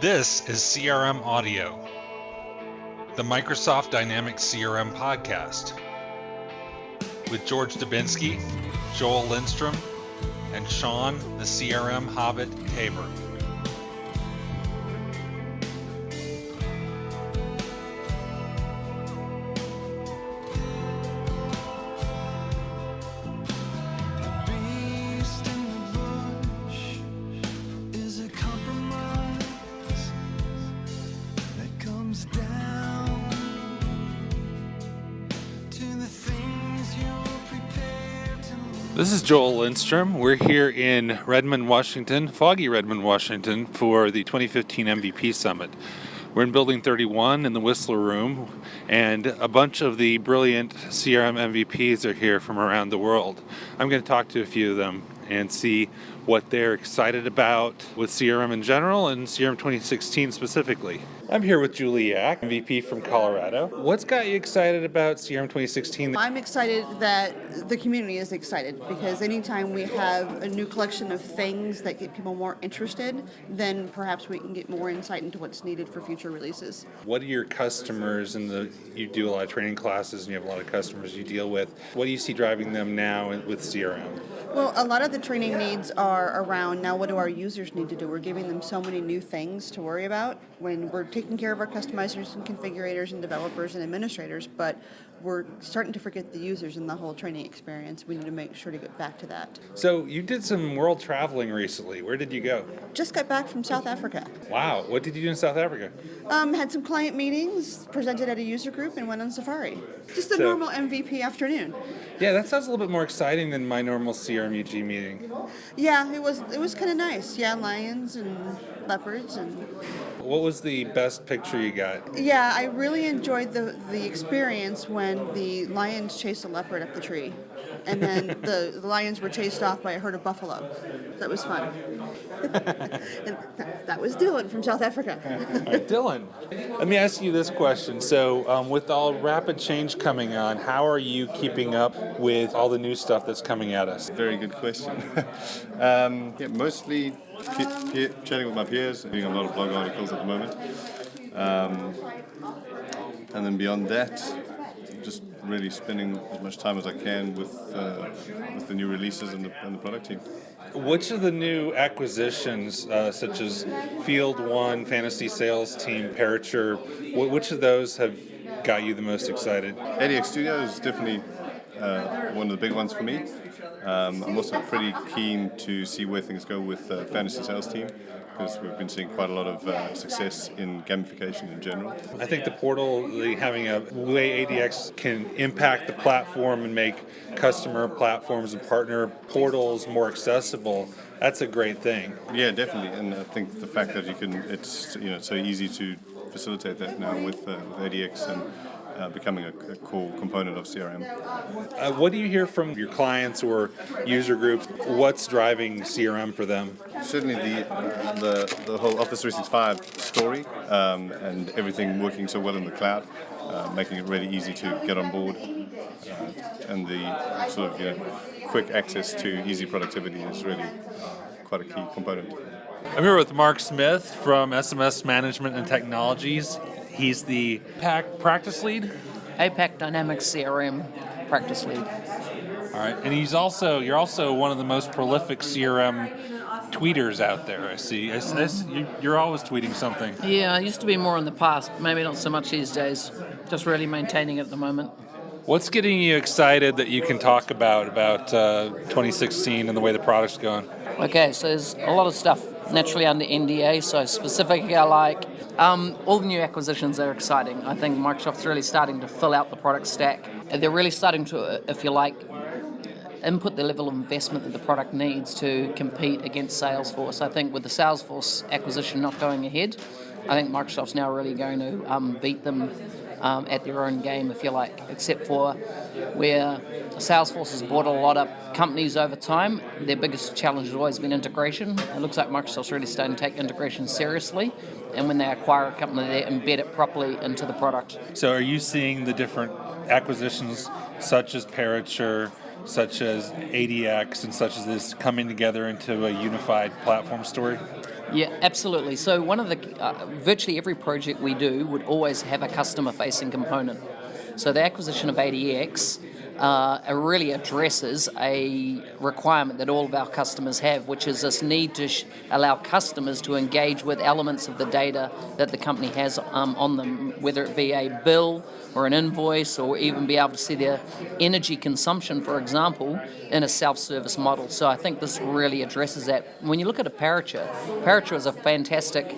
This is CRM Audio, the Microsoft Dynamics CRM podcast, with George Dubinsky, Joel Lindstrom, and Sean the CRM Hobbit Tabor. This is Joel Lindstrom. We're here in Redmond, Washington, foggy Redmond, Washington, for the 2015 MVP Summit. We're in Building 31 in the Whistler Room, and a bunch of the brilliant CRM MVPs are here from around the world. I'm going to talk to a few of them and see what they're excited about with CRM in general and CRM 2016 specifically. I'm here with Julie Yack, MVP from Colorado. What's got you excited about CRM 2016? I'm excited that the community is excited because anytime we have a new collection of things that get people more interested, then perhaps we can get more insight into what's needed for future releases. What are your customers, you do a lot of training classes and you have a lot of customers you deal with. What do you see driving them now with CRM? Well, a lot of the training needs are around now what do our users need to do? We're giving them so many new things to worry about when we're taking care of our customizers and configurators and developers and administrators, but we're starting to forget the users in the whole training experience. We need to make sure to get back to that. So you did some world traveling recently. Where did you go? Just got back from South Africa. Wow. What did you do in South Africa? Had some client meetings, presented at a user group, and went on safari. Just a normal MVP afternoon. Yeah, that sounds a little bit more exciting than my normal CRMUG meeting. Yeah, it was kind of nice. Yeah, lions and leopards and... What was the best picture you got? Yeah, I really enjoyed the experience when the lions chased a leopard up the tree. And then the lions were chased off by a herd of buffalo. That was fun. And that was Dylan from South Africa. All right, Dylan, let me ask you this question. So with all rapid change coming on, how are you keeping up with all the new stuff that's coming at us? Very good question. Mostly chatting with my peers, doing a lot of blog articles at the moment. And then beyond that, just really spending as much time as I can with the new releases and the product team. Which of the new acquisitions, such as Field One, Fantasy Sales Team, Parature, which of those have got you the most excited? ADX Studio is definitely one of the big ones for me. I'm also pretty keen to see where things go with Fantasy Sales Team, because we've been seeing quite a lot of success in gamification in general. I think the portal, having a way ADX can impact the platform and make customer platforms and partner portals more accessible, that's a great thing. Yeah, definitely. And I think the fact that it's so easy to facilitate that now with ADX and becoming a core component of CRM. What do you hear from your clients or user groups? What's driving CRM for them? Certainly the whole Office 365 story and everything working so well in the cloud, making it really easy to get on board, and the sort of quick access to easy productivity is really quite a key component. I'm here with Mark Smith from SMS Management and Technologies. He's the PAC practice lead? APAC Dynamics CRM practice lead. All right, and you're also one of the most prolific CRM tweeters out there, I see. You're always tweeting something. Yeah, I used to be more in the past, maybe not so much these days. Just really maintaining it at the moment. What's getting you excited that you can talk about 2016 and the way the product's going? Okay, so there's a lot of stuff naturally under NDA, so specifically I like all the new acquisitions are exciting. I think Microsoft's really starting to fill out the product stack. They're really starting to, if you like, input the level of investment that the product needs to compete against Salesforce. I think with the Salesforce acquisition not going ahead, I think Microsoft's now really going to beat them at their own game, if you like, except for where Salesforce has bought a lot of companies over time. Their biggest challenge has always been integration. It looks like Microsoft's really starting to take integration seriously, and when they acquire a company, they embed it properly into the product. So are you seeing the different acquisitions such as Parature, such as ADX, and such as this coming together into a unified platform story? Yeah, absolutely. So one of the virtually every project we do would always have a customer-facing component. So the acquisition of ADX really addresses a requirement that all of our customers have, which is this need to allow customers to engage with elements of the data that the company has on them, whether it be a bill or an invoice, or even be able to see their energy consumption, for example, in a self-service model. So I think this really addresses that. When you look at Apariture is a fantastic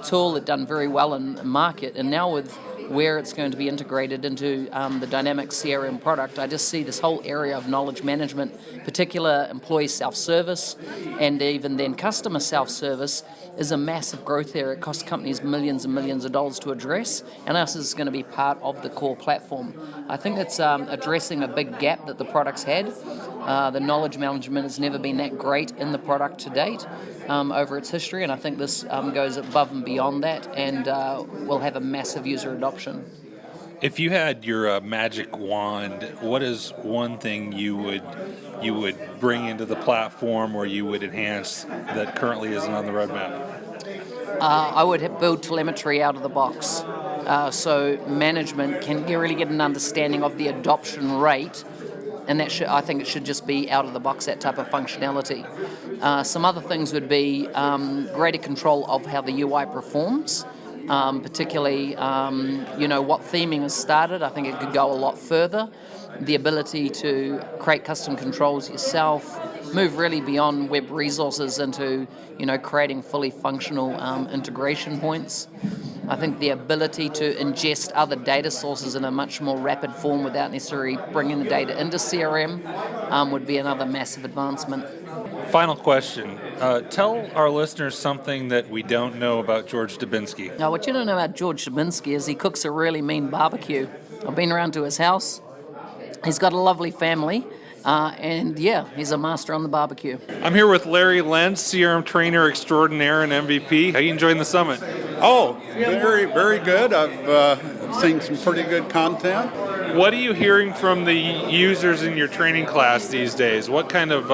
tool that done very well in the market, and now with where it's going to be integrated into the dynamic CRM product, I just see this whole area of knowledge management, particular employee self-service, and even then customer self-service, is a massive growth area. It costs companies millions and millions of dollars to address, and us is going to be part of the core platform. I think it's addressing a big gap that the product's had. The knowledge management has never been that great in the product to date over its history, and I think this goes above and beyond that, and will have a massive user adoption. If you had your magic wand, what is one thing you would bring into the platform, or you would enhance that currently isn't on the roadmap? I would build telemetry out of the box, so management can really get an understanding of the adoption rate, and I think it should just be out of the box, that type of functionality. Some other things would be greater control of how the UI performs. Particularly, what theming has started. I think it could go a lot further. The ability to create custom controls yourself, move really beyond web resources into, creating fully functional integration points. I think the ability to ingest other data sources in a much more rapid form without necessarily bringing the data into CRM would be another massive advancement. Final question. Tell our listeners something that we don't know about George Dubinsky. Now, what you don't know about George Dubinsky is he cooks a really mean barbecue. I've been around to his house. He's got a lovely family. And he's a master on the barbecue. I'm here with Larry Lentz, CRM trainer extraordinaire and MVP. How are you enjoying the summit? Oh, very, very good. I've seen some pretty good content. What are you hearing from the users in your training class these days? What kind of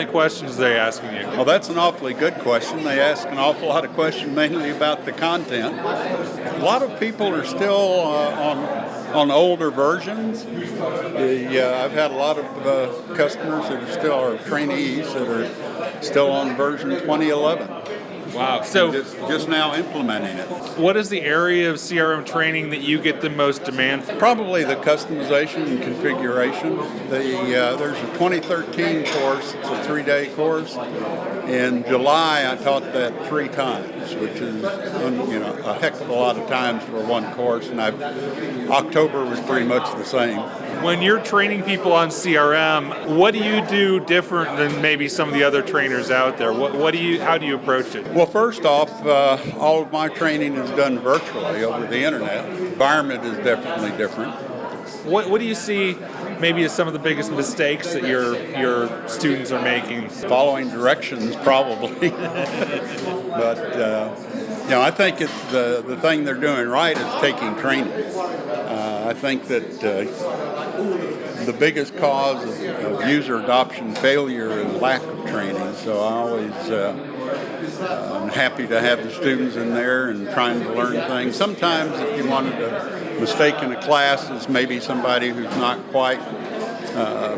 questions are they asking you? Well, that's an awfully good question. They ask an awful lot of questions, mainly about the content. A lot of people are still on older versions. I've had a lot of customers that are still our trainees that are still on version 2011. Wow. So just now implementing it. What is the area of CRM training that you get the most demand for? Probably the customization and configuration. There's a 2013 course. It's a 3-day course. In July, I taught that 3 times, which is a heck of a lot of times for one course. And October was pretty much the same. When you're training people on CRM, what do you do different than maybe some of the other trainers out there? How do you approach it? Well, first off, all of my training is done virtually over the internet. The environment is definitely different. What do you see maybe as some of the biggest mistakes that your students are making? Following directions, probably. But I think the thing they're doing right is taking training. I think that the biggest cause of user adoption failure is lack of training. So I always I'm happy to have the students in there and trying to learn things. Sometimes if you wanted to mistake in a class as maybe somebody who's not quite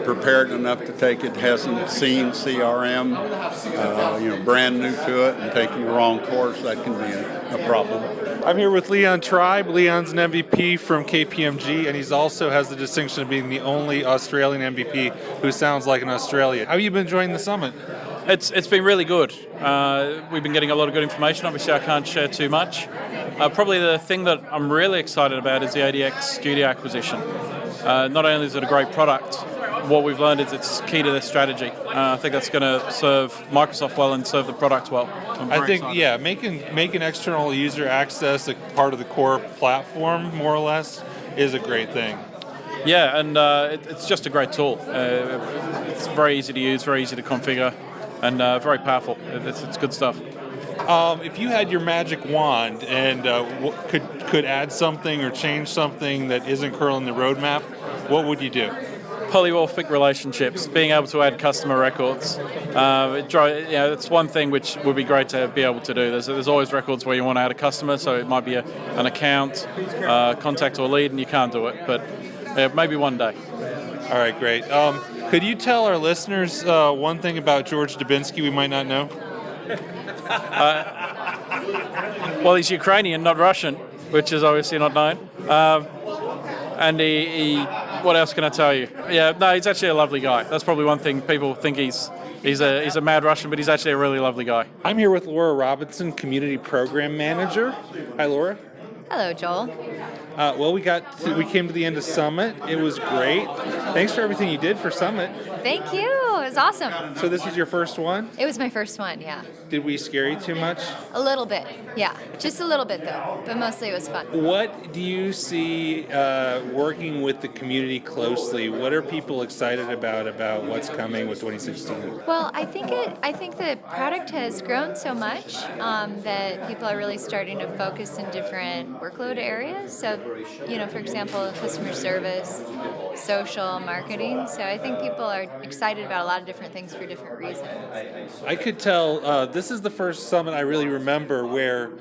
prepared enough to take it, hasn't seen CRM, brand new to it and taking the wrong course, that can be a problem. I'm here with Leon Tribe. Leon's an MVP from KPMG, and he also has the distinction of being the only Australian MVP who sounds like an Australian. How have you been enjoying the summit? It's been really good. We've been getting a lot of good information. Obviously, I can't share too much. Probably the thing that I'm really excited about is the ADX Studio acquisition. Not only is it a great product, what we've learned is it's key to their strategy. I think that's going to serve Microsoft well and serve the product well. I think, making external user access a part of the core platform, more or less, is a great thing. Yeah, and it's just a great tool. It's very easy to use, very easy to configure, and very powerful. It's good stuff. If you had your magic wand and could add something or change something that isn't currently in the roadmap, what would you do? polymorphic relationships, being able to add customer records. It's one thing which would be great to be able to do. There's always records where you want to add a customer, so it might be an account, contact or lead, and you can't do it. But maybe one day. All right, great. Could you tell our listeners one thing about George Dubinsky we might not know? Well, he's Ukrainian, not Russian, which is obviously not known. And he what else can I tell you? Yeah, no, he's actually a lovely guy. That's probably one thing. People think he's a mad Russian, but he's actually a really lovely guy. I'm here with Laura Robinson, Community Program Manager. Hi, Laura. Hello, Joel. Well, we came to the end of Summit. It was great. Thanks for everything you did for Summit. Thank you. It was awesome. So this was your first one? It was my first one, yeah. Did we scare you too much? A little bit, yeah. Just a little bit, though. But mostly it was fun. What do you see working with the community closely? What are people excited about what's coming with 2016? Well, I think the product has grown so much that people are really starting to focus in different workload areas. So, for example, customer service, social, marketing. So I think people are excited about a lot of different things for different reasons. I could tell this is the first Summit I really remember where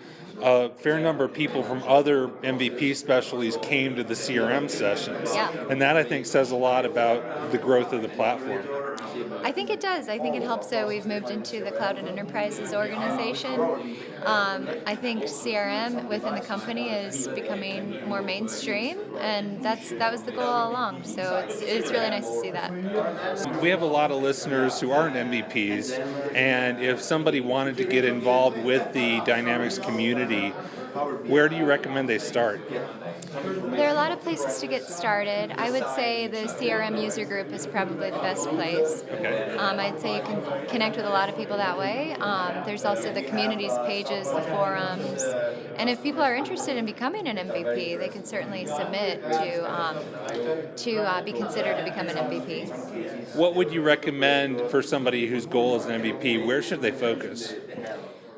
a fair number of people from other MVP specialties came to the CRM sessions. Yeah. And that, I think, says a lot about the growth of the platform. I think it does. I think it helps that we've moved into the Cloud and Enterprises organization. I think CRM within the company is becoming more mainstream, and that was the goal all along. So it's really nice to see that. We have a lot of listeners who aren't MVPs, and if somebody wanted to get involved with the Dynamics community, where do you recommend they start? There are a lot of places to get started. I would say the CRM user group is probably the best place. Okay. I'd say you can connect with a lot of people that way. There's also the communities pages, the forums, and if people are interested in becoming an MVP, they can certainly submit to be considered to become an MVP. What would you recommend for somebody whose goal is an MVP? Where should they focus?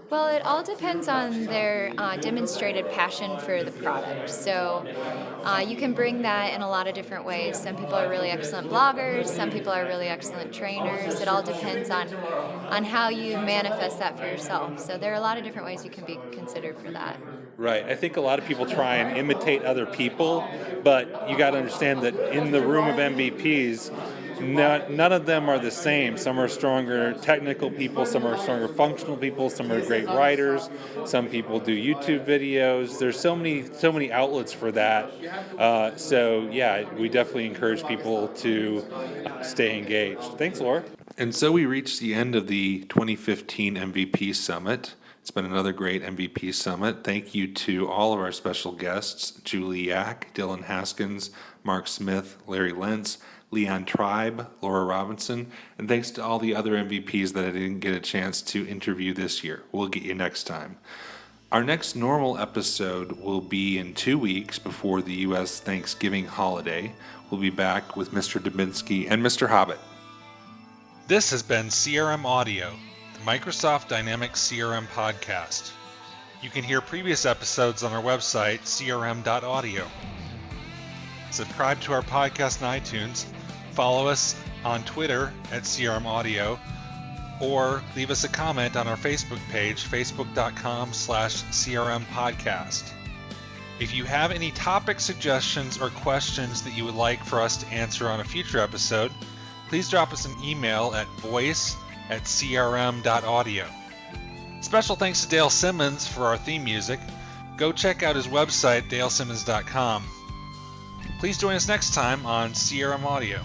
Well, it all depends on their demonstrated passion for the product. So you can bring that in a lot of different ways. Some people are really excellent bloggers. Some people are really excellent trainers. It all depends on how you manifest that for yourself. So there are a lot of different ways you can be considered for that. Right. I think a lot of people try and imitate other people, but you got to understand that in the room of MVPs, none of them are the same. Some are stronger technical people, some are stronger functional people, some are great writers, some people do YouTube videos. There's so many outlets for that. So yeah, we definitely encourage people to stay engaged. Thanks, Laura. And so we reached the end of the 2015 MVP Summit. It's been another great MVP Summit. Thank you to all of our special guests, Julie Yack, Dylan Haskins, Mark Smith, Larry Lentz, Leon Tribe, Laura Robinson, and thanks to all the other MVPs that I didn't get a chance to interview this year. We'll get you next time. Our next normal episode will be in 2 weeks before the U.S. Thanksgiving holiday. We'll be back with Mr. Dubinsky and Mr. Hobbit. This has been CRM Audio, the Microsoft Dynamics CRM podcast. You can hear previous episodes on our website, crm.audio. Subscribe to our podcast on iTunes, follow us on Twitter at CRM Audio, or leave us a comment on our Facebook page, facebook.com/CRM podcast. If you have any topic suggestions or questions that you would like for us to answer on a future episode, please drop us an email at voice@crm.audio. Special thanks to Dale Simmons for our theme music. Go check out his website, dalesimmons.com. Please join us next time on CRM Audio.